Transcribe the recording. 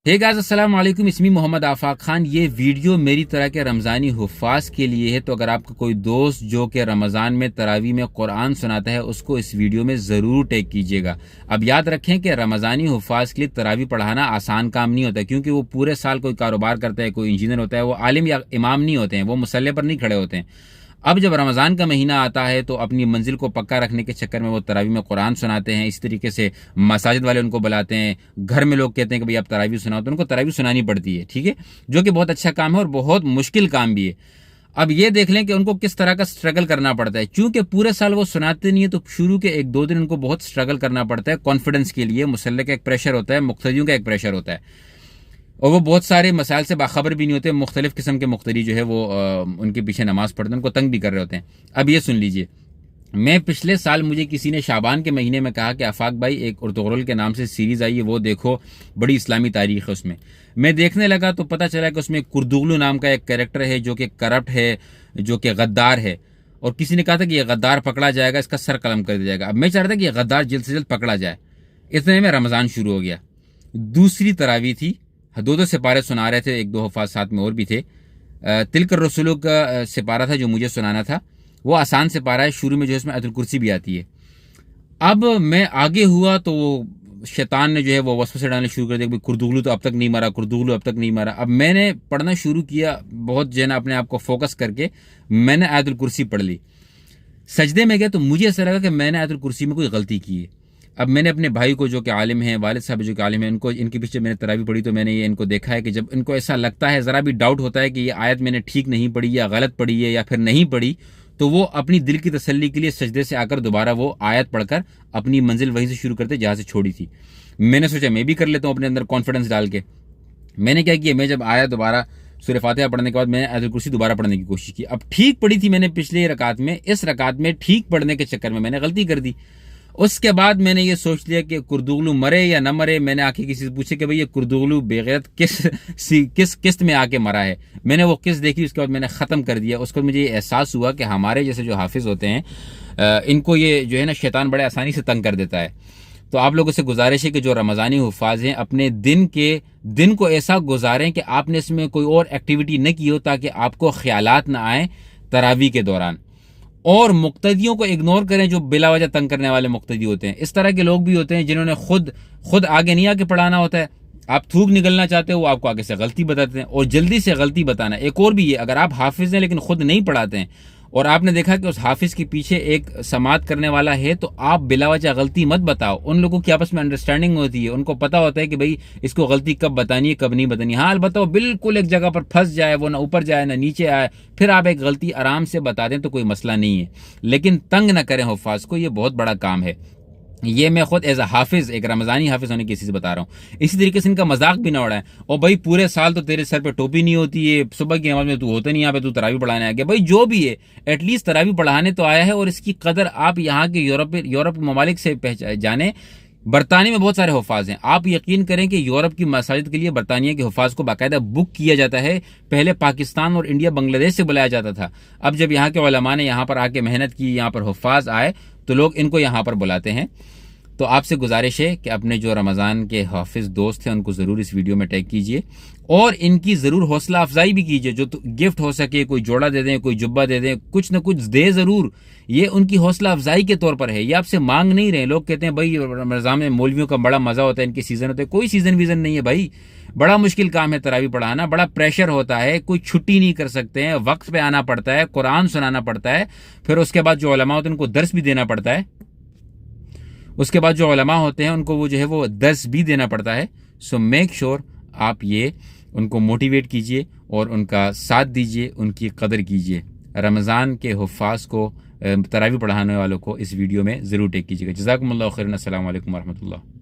Hey guys, अस्सलाम वालेकुम। इसमी मोहम्मद आफाक खान। ये वीडियो मेरी तरह के रमज़ानी हुफ़ाज़ के लिए है। तो अगर आपका कोई दोस्त जो कि रमज़ान में तरावी में कुरान सुनाता है, उसको इस वीडियो में ज़रूर टैग कीजिएगा। अब याद रखें कि रमज़ानी हुफ़ाज़ के लिए तरावी पढ़ाना आसान काम नहीं होता, क्योंकि वो पूरे साल कोई कारोबार करता है, कोई इंजीनियर होता है, वो आलिम या इमाम नहीं होते हैं, वो मुसल्ले पर नहीं खड़े होते हैं। अब जब रमज़ान का महीना आता है तो अपनी मंजिल को पक्का रखने के चक्कर में वो तरावी में कुरान सुनाते हैं। इसी तरीके से मसाजिद वाले उनको बुलाते हैं। घर में लोग कहते हैं कि भाई आप तरावी सुनाओ, तो उनको तरावी सुनानी पड़ती है, ठीक है, जो कि बहुत अच्छा काम है और बहुत मुश्किल काम भी है। अब ये देख लें कि उनको किस तरह का स्ट्रगल करना पड़ता है। चूंकि पूरे साल वो सुनाते नहीं है, तो शुरू के एक दो दिन उनको बहुत स्ट्रगल करना पड़ता है कॉन्फिडेंस के लिए। मुसल्ले का एक प्रेशर होता है, मुक्तदियों का एक प्रेशर होता है, और वो बहुत सारे मसाइल से बाखबर भी नहीं होते। मुख्तलिफ किस्म के मुख्तरी जो है वो उनके पीछे नमाज पढ़ते हैं, उनको तंग भी कर रहे होते हैं। अब ये सुन लीजिए, मैं पिछले साल मुझे किसी ने शाबान के महीने में कहा कि आफाक भाई एक उर्तुगरुल के नाम से सीरीज़ आई है, वो देखो, बड़ी इस्लामी तारीख है उसमें। मैं देखने लगा तो पता चला कि उसमें कुर्दुगलू नाम का एक कैरेक्टर है जो कि करप्ट है, जो कि गद्दार है। और किसी ने कहा था कि ये गद्दार पकड़ा जाएगा, इसका सर कलम कर दिया जाएगा। अब मैं चाह रहा था कि यह गद्दार जल्द से जल्द पकड़ा जाए। इतने में रमज़ान शुरू हो गया। दूसरी तरावी थी, दो दो सिपारे सुना रहे थे, एक दो हफ़ाज साथ में और भी थे। तिलकर रसूलों का सिपारा था जो मुझे सुनाना था। वो आसान सिपारा है, शुरू में जो है इसमें आयतुल कुर्सी भी आती है। अब मैं आगे हुआ तो वो शैतान ने जो है वो वसवसे डालने शुरू कर दिया, कुर्दुगलू तो अब तक नहीं मरा, कुर्दुगलू अब तक नहीं मरा। अब मैंने पढ़ना शुरू किया, बहुत जो है ना अपने आप को फोकस करके मैंने आयतुल कुर्सी पढ़ ली। सजदे में गया तो मुझे ऐसा लगा कि मैंने आयतुल कुर्सी में कोई गलती की है। अब मैंने अपने भाई को जो कि आलिम है, वालिद साहब जो कि आलिम है, इनको इनके पीछे मैंने तरावी पढ़ी तो मैंने ये इनको देखा है कि जब इनको ऐसा लगता है, ज़रा भी डाउट होता है कि ये आयत मैंने ठीक नहीं पढ़ी या गलत पढ़ी है या फिर नहीं पढ़ी, तो वो अपनी दिल की तसल्ली के लिए सजदे से आकर दोबारा वो आयत पढ़कर अपनी मंजिल वहीं से शुरू करते जहाँ से छोड़ी थी। मैंने सोचा मैं भी कर लेता हूँ अपने अंदर कॉन्फिडेंस डाल के। मैंने क्या किया, मैं जब आया दोबारा सूरह फातिहा पढ़ने के बाद मैंने आयतुल कुर्सी दोबारा पढ़ने की कोशिश की। अब ठीक पढ़ी थी मैंने पिछले रकात में, इस रकात में ठीक पढ़ने के चक्कर में मैंने गलती कर दी। उसके बाद मैंने ये सोच लिया कि कुर्दुगलू मरे या न मरे। मैंने आके किसी से पूछे कि भाई ये कुर्दुगलू बेगैरत किस किस्त में आके मरा है। मैंने वो किस्त देखी, उसके बाद मैंने ख़त्म कर दिया। उसके बाद मुझे ये एहसास हुआ कि हमारे जैसे जो हाफिज़ होते हैं, इनको ये जो है ना शैतान बड़े आसानी से तंग कर देता है। तो आप लोगों से गुजारिश है कि जो रमज़ानी हुफ़ाज़ हैं, अपने दिन को ऐसा गुजारें कि आपने इसमें कोई और एक्टिविटी न की हो, ताकि आपको ख्यालात ना आए तरावी के दौरान। और मुक्तदियों को इग्नोर करें जो बिला वजह तंग करने वाले मुक्तदी होते हैं। इस तरह के लोग भी होते हैं जिन्होंने खुद आगे नहीं आके पढ़ाना होता है। आप थूक निकलना चाहते हो, वो आपको आगे से गलती बताते हैं, और जल्दी से गलती बताना। एक और भी है, अगर आप हाफिज हैं लेकिन खुद नहीं पढ़ाते हैं और आपने देखा कि उस हाफिज के पीछे एक समात करने वाला है, तो आप बिला वजह गलती मत बताओ। उन लोगों की आपस में अंडरस्टैंडिंग होती है, उनको पता होता है कि भाई इसको गलती कब बतानी है कब नहीं बतानी। हाँ बताओ, बिल्कुल एक जगह पर फंस जाए, वो ना ऊपर जाए ना नीचे आए, फिर आप एक गलती आराम से बता दें तो कोई मसला नहीं है, लेकिन तंग ना करें हुफ़ाज़ को, ये बहुत बड़ा काम है। ये मैं खुद एज अ हाफिज, एक रमज़ानी हाफिज होने की से बता रहा हूँ। इसी तरीके से इनका मजाक भी ना उड़ाए। और भाई पूरे साल तो तेरे सर पे टोपी नहीं होती है, सुबह की नमाज में तू होता नहीं, यहाँ पे तू तरावी पढ़ाने आ गया। भाई जो भी है, एटलीस्ट तरावी पढ़ाने तो आया है, और इसकी कदर आप यहाँ के यूरोप ममालिक से जाने। बरतानिया में बहुत सारे हुफ़ाज़ हैं। आप यकीन करें कि यूरोप की मसाजिद के लिए बरतानिया के हुफ़ाज़ को बाकायदा बुक किया जाता है। पहले पाकिस्तान और इंडिया बांग्लादेश से बुलाया जाता था। अब जब यहाँ के उलमा ने यहाँ पर आके मेहनत की, यहाँ पर हुफ़ाज़ आए, तो लोग इनको यहाँ पर बुलाते हैं। तो आपसे गुजारिश है कि अपने जो रमज़ान के हाफिज़ दोस्त हैं उनको ज़रूर इस वीडियो में टैग कीजिए, और इनकी ज़रूर हौसला अफजाई भी कीजिए। जो तो गिफ्ट हो सके, कोई जोड़ा दे दें, कोई जुब्बा दे दें, कुछ ना कुछ दे ज़रूर। ये उनकी हौसला अफजाई के तौर पर है, ये आपसे मांग नहीं रहे। लोग कहते हैं भाई रमज़ान में मौलवियों का बड़ा मज़ा होता है, इनके सीज़न होते हैं। कोई सीज़न वीज़न नहीं है भाई, बड़ा मुश्किल काम है तरावी पढ़ाना, बड़ा प्रेशर होता है, कोई छुट्टी नहीं कर सकते हैं, वक्त पे आना पड़ता है, कुरान सुनाना पड़ता है, फिर उसके बाद जो उलमा होते हैं उनको दर्स भी देना पड़ता है, उसके बाद जो उलमा होते हैं उनको वो जो है वो दर्स भी देना पड़ता है। सो मेक श्योर आप ये उनको मोटिवेट कीजिए और उनका साथ दीजिए, उनकी कदर कीजिए। रमज़ान के हुफ़ाज़ को, तरावी पढ़ाने वालों को इस वीडियो में ज़रूर टैग कीजिएगा। जज़ाकुमुल्लाह खैरन। अस्सलामु अलैकुम वरहमतुल्लाह।